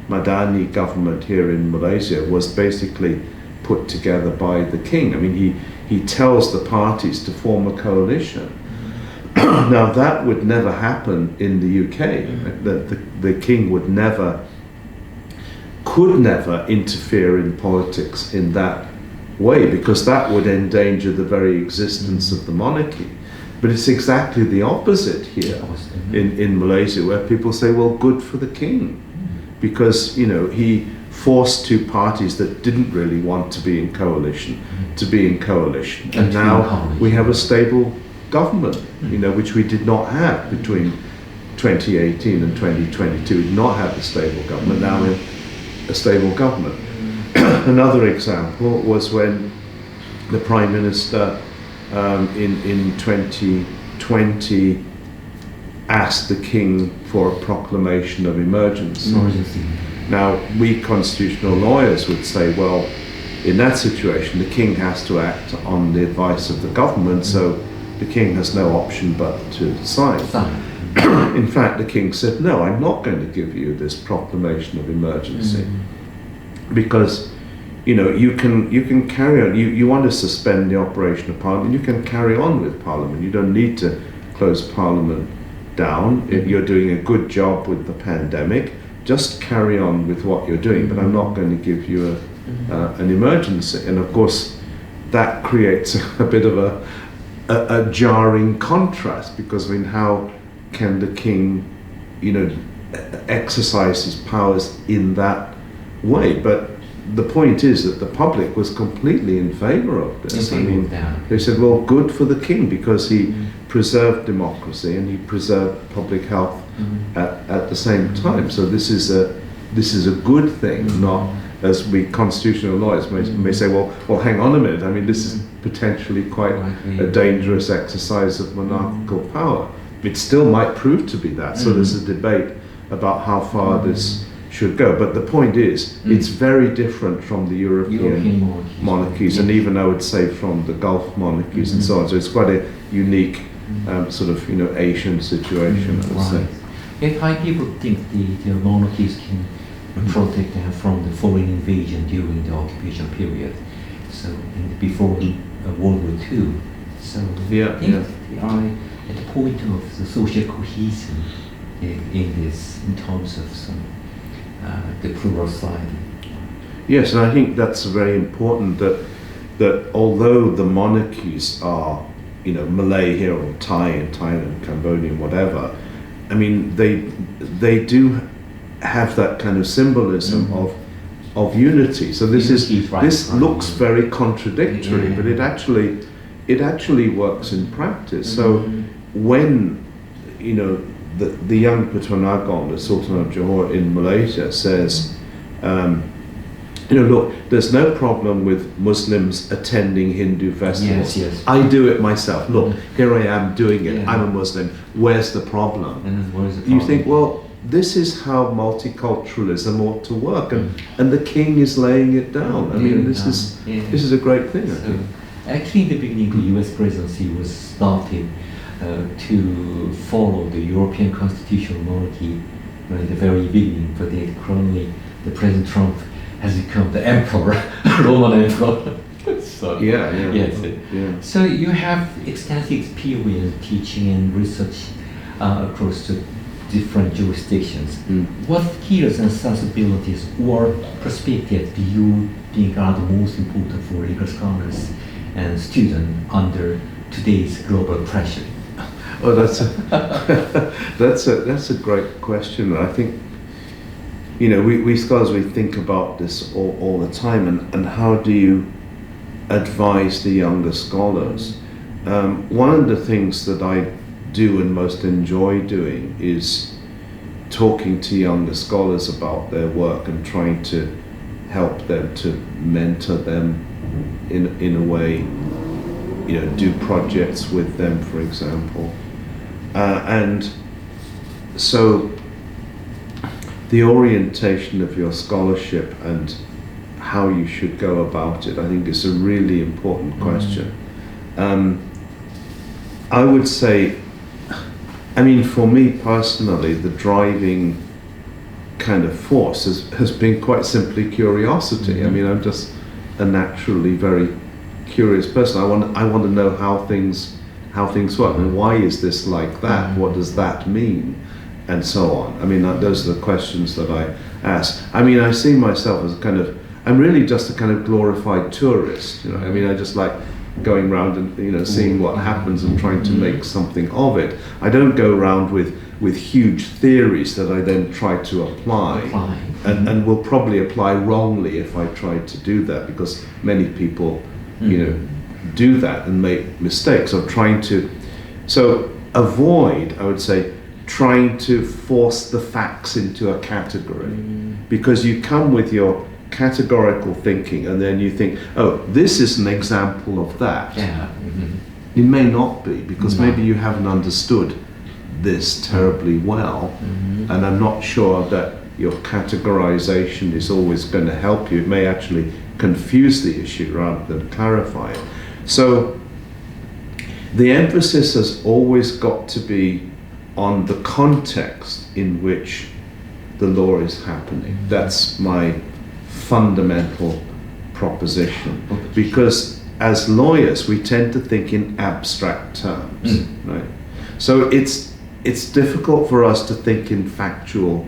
Madani government here in Malaysia was basically put together by the king. He tells the parties to form a coalition. Now that would never happen in the UK. The king could never interfere in politics in that way, because that would endanger the very existence of the monarchy. But it's exactly the opposite here in Malaysia, where people say, well, good for the king, because he forced 2 parties that didn't really want to be in coalition to be in coalition, and now we have a stable government, which we did not have between 2018 and 2022. We did not have a stable government. Now we have a stable government. Another example was when the Prime Minister in 2020 asked the King for a proclamation of emergency. Now, we constitutional lawyers would say, well, in that situation, the king has to act on the advice of the government, so the king has no option but to sign. In fact, the king said, no, I'm not going to give you this proclamation of emergency, because you can carry on. You want to suspend the operation of Parliament, you can carry on with Parliament. You don't need to close Parliament down. If you're doing a good job with the pandemic, just carry on with what you're doing, but I'm not going to give you an emergency. And of course, that creates a bit of a jarring contrast, because I mean, how can the king, exercise his powers in that way? But the point is that the public was completely in favour of this. They said, well, good for the king, because he preserved democracy and he preserved public health at the same time. So this is a good thing, not, as we constitutional lawyers may say, well, hang on a minute. I mean, this is potentially quite a dangerous exercise of monarchical power. It still might prove to be that. So there's a debate about how far this should go. But the point is, it's very different from the European monarchies, and even I would say from the Gulf monarchies and so on. So it's quite a unique sort of Asian situation. I would say. Yeah, Thai people think the monarchies can protect them from the foreign invasion during the occupation period. So before World War II. So I think they are at the point of the social cohesion in terms of some the plural society. Yes, and I think that's very important, that although the monarchies are, Malay here or Thai in Thailand, Cambodian, whatever, I mean, they do have that kind of symbolism of unity. So this looks very contradictory, but it actually works in practice. So when the young Pertuan Agong, the Sultan of Johor in Malaysia, says, look, there's no problem with Muslims attending Hindu festivals. Yes. I do it myself. Look, here I am doing it. I'm a Muslim. Where's the problem? You think, well, this is how multiculturalism ought to work, and the king is laying it down. I mean, this is a great thing. I think. Actually, in the beginning, the U.S. presidency was started to follow the European constitutional monarchy in the very beginning, but currently the President Trump has become the emperor, Roman emperor. So, So you have extensive experience teaching and research across the different jurisdictions. What skills and sensibilities or perspectives do you think are the most important for legal scholars and students under today's global pressure? Oh, that's a great question. I think we scholars, we think about this all the time, and how do you advise the younger scholars? One of the things that I do and most enjoy doing is talking to younger scholars about their work and trying to help them, to mentor them in a way, do projects with them, for example. And so the orientation of your scholarship and how you should go about it, I think, is a really important question. I would say, for me personally, the driving kind of force has been quite simply curiosity. I'm just a naturally very curious person. I want to know how things work, and why is this like that? What does that mean? And so on. Those are the questions that I ask. I see myself as I'm really just a kind of glorified tourist. I just like going around and seeing what happens and trying to make something of it. I don't go around with huge theories that I then try to apply. And will probably apply wrongly if I try to do that, because many people do that and make mistakes of trying to avoid, I would say, trying to force the facts into a category, because you come with your categorical thinking and then you think, oh, this is an example of that. It may not be, because maybe you haven't understood this terribly well, and I'm not sure that your categorization is always going to help you. It may actually confuse the issue rather than clarify it. So the emphasis has always got to be on the context in which the law is happening. That's my fundamental proposition. Because as lawyers, we tend to think in abstract terms, right? So it's difficult for us to think in factual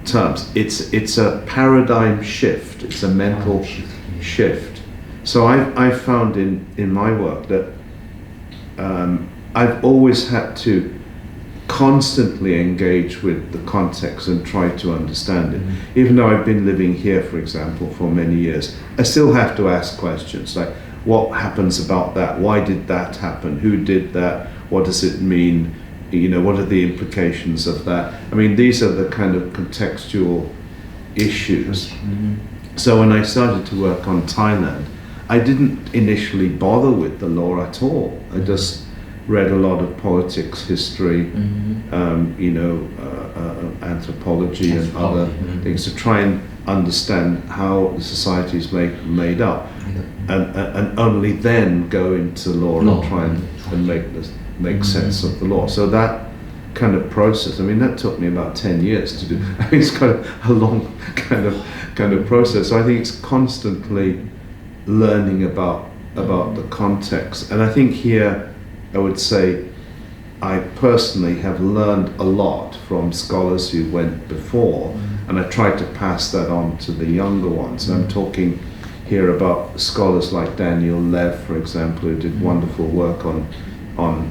terms. It's a paradigm shift. It's a mental shift. So I've found in my work that I've always had to constantly engage with the context and try to understand it. Even though I've been living here, for example, for many years, I still have to ask questions like, what happens about that? Why did that happen? Who did that? What does it mean? You know, what are the implications of that? I mean, these are the kind of contextual issues. So when I started to work on Thailand, I didn't initially bother with the law at all. I just read a lot of politics, history, you know, anthropology and other things to try and understand how the society is made up, and only then go into law and try and make sense of the law. So that kind of process, I mean, that took me about 10 years to do. I mean, it's kind of a long kind of process. So I think it's constantly learning about the context. And I think here, I would say, I personally have learned a lot from scholars who went before, and I try to pass that on to the younger ones. And I'm talking here about scholars like Daniel Lev, for example, who did wonderful work on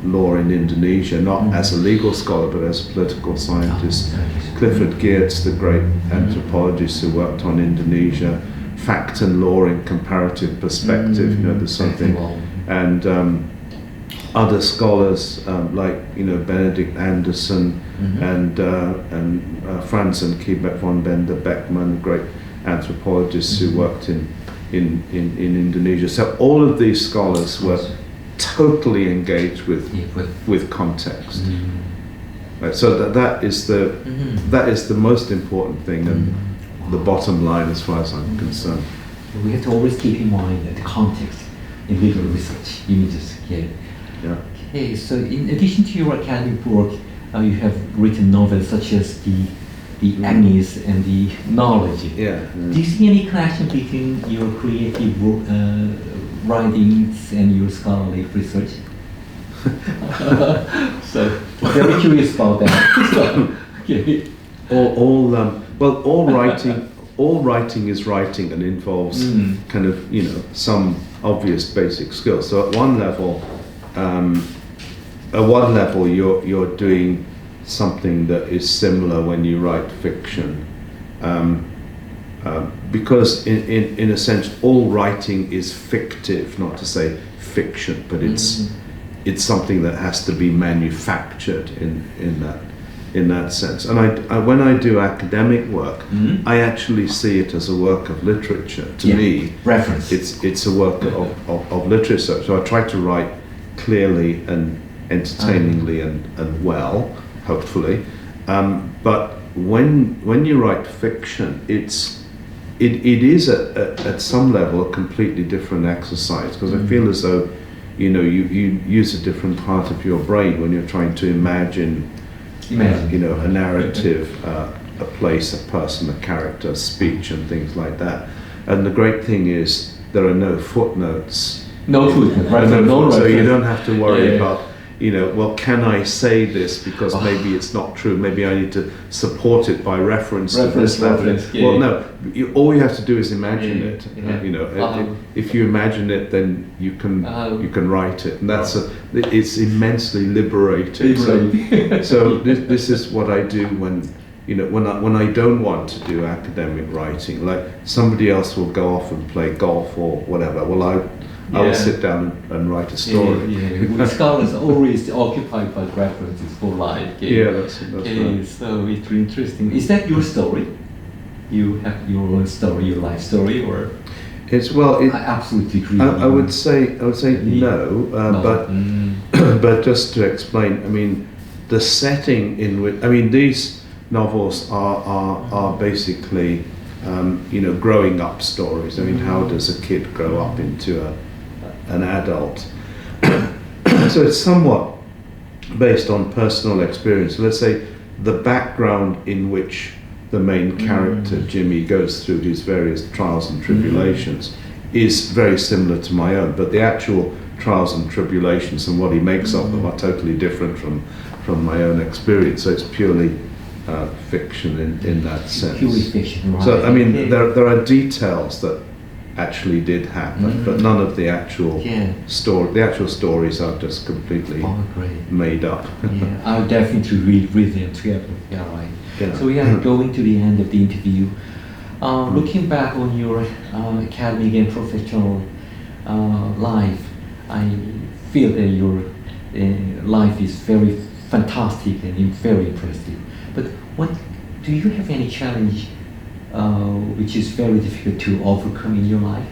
law in Indonesia, not as a legal scholar, but as a political scientist. Clifford Geertz, the great anthropologist who worked on Indonesia, fact and law in comparative perspective, you know, there's something, and other scholars like, you know, Benedict Anderson and Franz and Kiebeck von Bender Beckmann, great anthropologists who worked in Indonesia. So all of these scholars were totally engaged with context. Right, so that is the most important thing and the bottom line as far as I'm concerned. We have to always keep in mind the context in legal research images. Yeah. Okay, so in addition to your academic work, you have written novels such as the Agnes and the Knowledge. Yeah. Do you see any connection between your creative writings and your scholarly research? So very curious about that. So, okay. All writing is writing and involves kind of, you know, some obvious basic skills. So at one level, you're doing something that is similar when you write fiction, because in a sense all writing is fictive, not to say fiction, but it's something that has to be manufactured in that sense. And I when I do academic work, I actually see it as a work of literature. To me, reference. It's a work of literature. So I try to write clearly and entertainingly and well, hopefully. But when you write fiction, it is at some level a completely different exercise, because I feel as though, you know, you use a different part of your brain when you're trying to imagine. You know, a narrative, a place, a person, a character, a speech, and things like that. And the great thing is there are no footnotes. So you don't have to worry about, you know, well, can I say this because maybe it's not true? Maybe I need to support it by reference to this. Well, no. All you have to do is imagine it. You know, if you imagine it, then you can write it, and it's immensely liberating. So this is what I do when, you know, when I don't want to do academic writing. Like somebody else will go off and play golf or whatever. Well, I will sit down and write a story. Scholars always occupied by references for life. That's right. So it's really interesting. Is that your story? You have your own story, your life story, or? I absolutely agree. I would say no, but just to explain, I mean, the setting in which, I mean, these novels are basically growing up stories. I mean, how does a kid grow up into an adult? So it's somewhat based on personal experience. Let's say the background in which the main character, Jimmy, goes through his various trials and tribulations is very similar to my own, but the actual trials and tribulations and what he makes of them are totally different from my own experience. So it's purely fiction in that sense. Purely fiction, right. So I mean, there are details that actually did happen, but none of the actual story. The actual stories are just completely made up. Yeah, I'll definitely read them together. Yeah, right. Yeah. So we are going to the end of the interview. Looking back on your academic and professional life, I feel that your life is very fantastic and very impressive. But do you have any challenge which is very difficult to overcome in your life?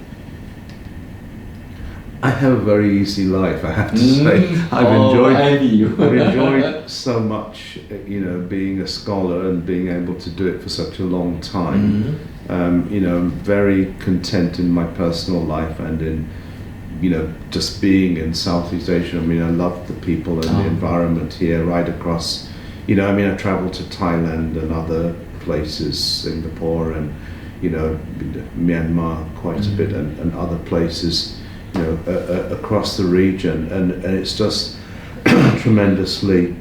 I have a very easy life, I have to say. I've enjoyed so much, being a scholar and being able to do it for such a long time. I'm very content in my personal life and in, just being in Southeast Asia. I mean, I love the people and the environment here, right across. I traveled to Thailand and other places, Singapore and, Myanmar quite a bit and other places. Across the region, and it's just tremendously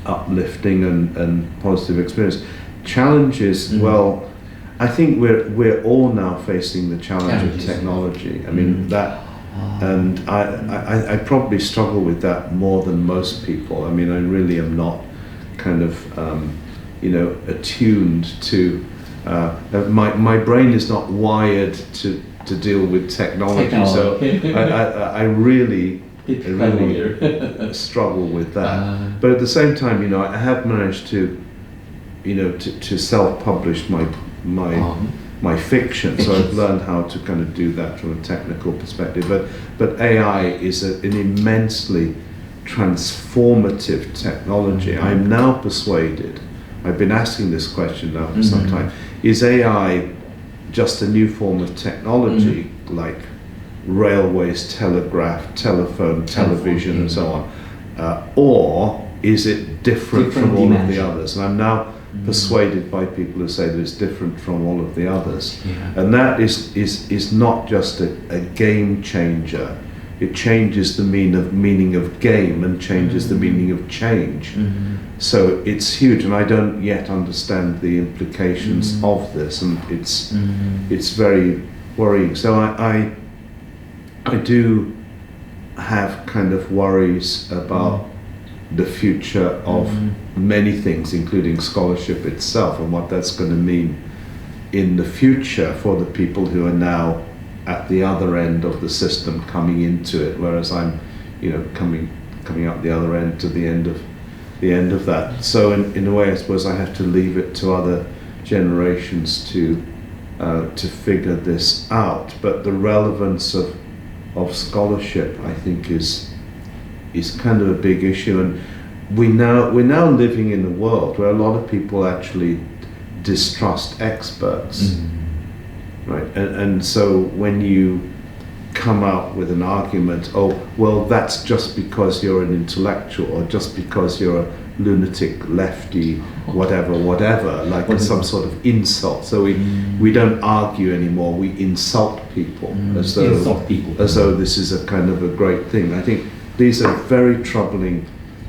uplifting and positive experience. Challenges, well, I think we're all now facing the challenge of technology. I mean that, and I probably struggle with that more than most people. I mean, I really am not kind of attuned to. My brain is not wired to deal with technology. So I really struggle with that. But at the same time, I have managed to self-publish my fiction. So I've learned how to kind of do that from a technical perspective. But AI is an immensely transformative technology. I'm now persuaded. I've been asking this question now for some time. Is AI just a new form of technology like railways, telegraph, telephone, television, and so on, or is it different from all of the others? And I'm now persuaded by people who say that it's different from all of the others, and that is not just a game changer. It changes the meaning of game and changes the meaning of change. So it's huge, and I don't yet understand the implications of this, and it's very worrying. So I do have kind of worries about the future of many things, including scholarship itself, and what that's going to mean in the future for the people who are now at the other end of the system coming into it, whereas I'm, coming up the other end to the end of that. So in a way, I suppose I have to leave it to other generations to figure this out. But the relevance of scholarship, I think, is kind of a big issue, and we're now living in a world where a lot of people actually distrust experts. Right, and so when you come out with an argument, oh, well, that's just because you're an intellectual, or just because you're a lunatic lefty, whatever, like it's some sort of insult. So we don't argue anymore, we insult people, as though this is a kind of a great thing. I think these are very troubling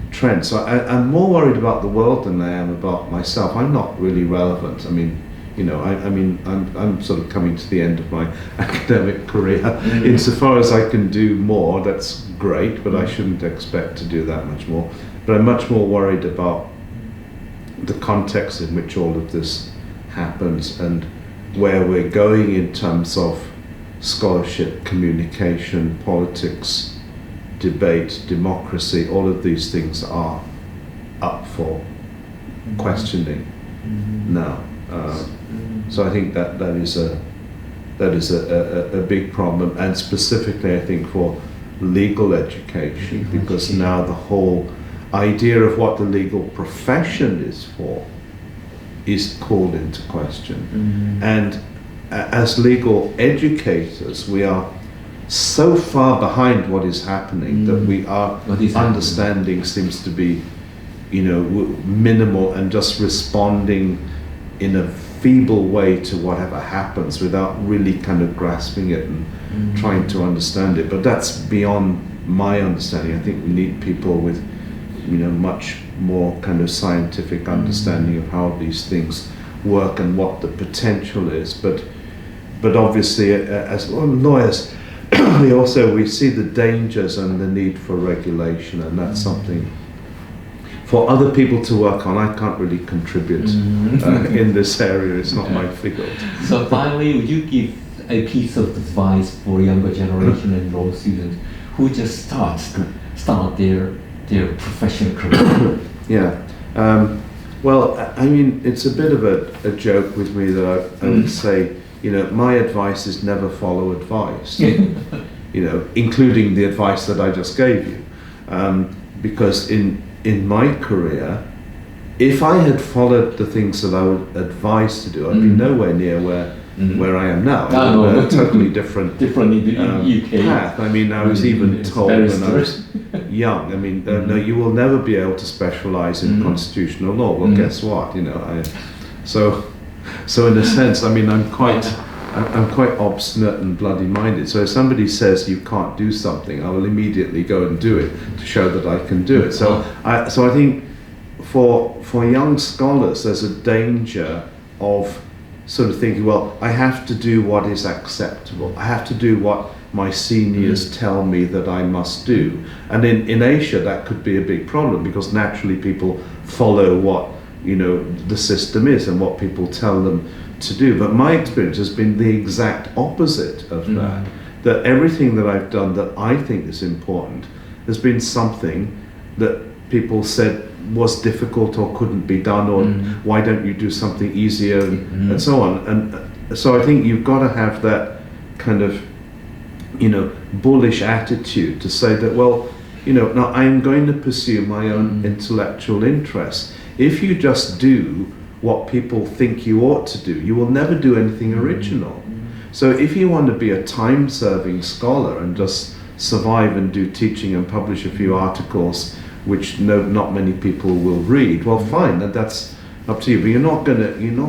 trends. So I'm more worried about the world than I am about myself. I'm not really relevant. I mean, I'm sort of coming to the end of my academic career. Insofar as I can do more, that's great, but I shouldn't expect to do that much more. But I'm much more worried about the context in which all of this happens and where we're going in terms of scholarship, communication, politics, debate, democracy. All of these things are up for questioning now. So I think that is a big problem, and specifically I think for legal education, because now the whole idea of what the legal profession is for is called into question. And as legal educators, we are so far behind what is happening that we are understanding seems to be, minimal, and just responding in a feeble way to whatever happens without really kind of grasping it and trying to understand it. But that's beyond my understanding. I think we need people with, much more kind of scientific understanding of how these things work and what the potential is. But obviously, as lawyers, we see the dangers and the need for regulation, and that's something for other people to work on. I can't really contribute in this area. It's not my field. So finally, would you give a piece of advice for younger generation and law students who just start their professional career? Yeah. Well, I mean, it's a bit of a joke with me that I would say, my advice is never follow advice, including the advice that I just gave you. Because in my career, if I had followed the things that I was advised to do, I'd be nowhere near where I am now. A totally different path. I mean, I was even told when I was young, I mean, no, you will never be able to specialize in constitutional law. Well, guess what? So in a sense, I mean, I'm quite obstinate and bloody-minded. So if somebody says you can't do something, I will immediately go and do it to show that I can do it. So I think for young scholars, there's a danger of sort of thinking, well, I have to do what is acceptable. I have to do what my seniors tell me that I must do. And in Asia, that could be a big problem, because naturally people follow what the system is and what people tell them to do. But my experience has been the exact opposite of that everything that I've done that I think is important has been something that people said was difficult or couldn't be done, or why don't you do something easier, and so on. And so I think you've got to have that kind of bullish attitude to say that, well, now I'm going to pursue my own intellectual interests. If you just do what people think you ought to do, you will never do anything original. So if you want to be a time-serving scholar and just survive and do teaching and publish a few articles which not many people will read, well, fine, that's up to you. But you're not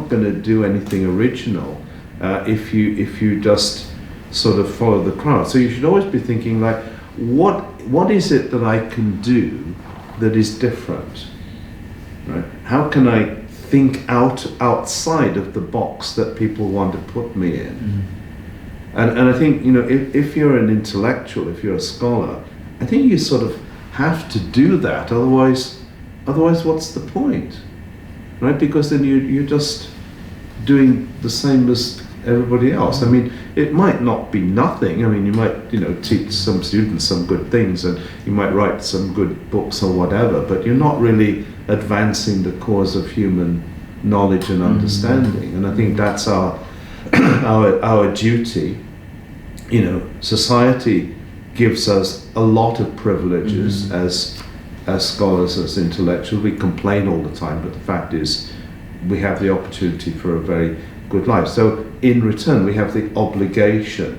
gonna do anything original if you just sort of follow the crowd. So you should always be thinking, like, what is it that I can do that is different? Right? How can I think outside of the box that people want to put me in? And I think, if you're an intellectual, if you're a scholar, I think you sort of have to do that. Otherwise what's the point? Right? Because then you're just doing the same as everybody else. I mean, it might not be nothing. I mean, you might, teach some students some good things, and you might write some good books or whatever, but you're not really advancing the cause of human knowledge and understanding. And I think that's our duty. Society gives us a lot of privileges as scholars, as intellectuals. We complain all the time, but the fact is we have the opportunity for a very good life. So in return, we have the obligation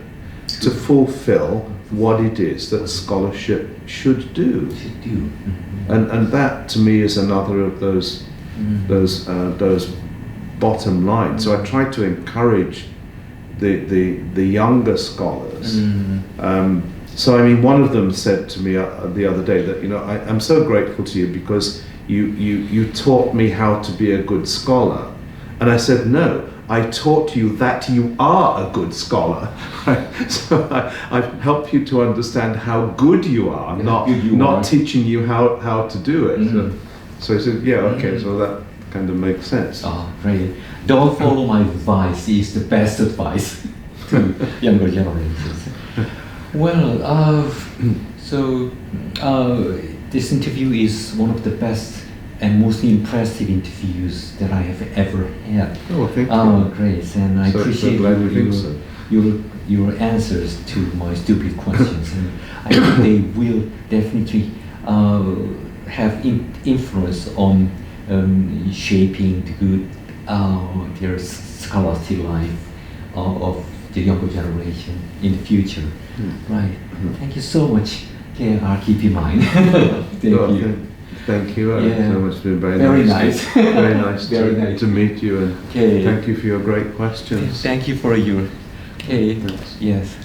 to fulfill what it is that scholarship should do. And that, to me, is another of those bottom lines. So I try to encourage the younger scholars. So I mean, one of them said to me the other day that, I'm so grateful to you because you taught me how to be a good scholar. And I said, no, I taught you that you are a good scholar. Right? So I've helped you to understand how good you are, not teaching you how to do it. So I said, yeah, okay, so that kind of makes sense. Oh, great. Don't follow my advice is the best advice to younger generations. Well, this interview is one of the best and most impressive interviews that I have ever had. Oh, thank you. Great, and I appreciate your answers to my stupid questions, and I think they will definitely have influence on shaping the good their scholastic life of the younger generation in the future. Right. Thank you so much. Okay, I'll keep in mind. Thank you. Thank you. Yeah. So much. It's been very Very nice. nice. Very nice, Very nice. to meet you, and Okay. thank you for your great questions. Thank you for your. Okay. Thanks. Yes.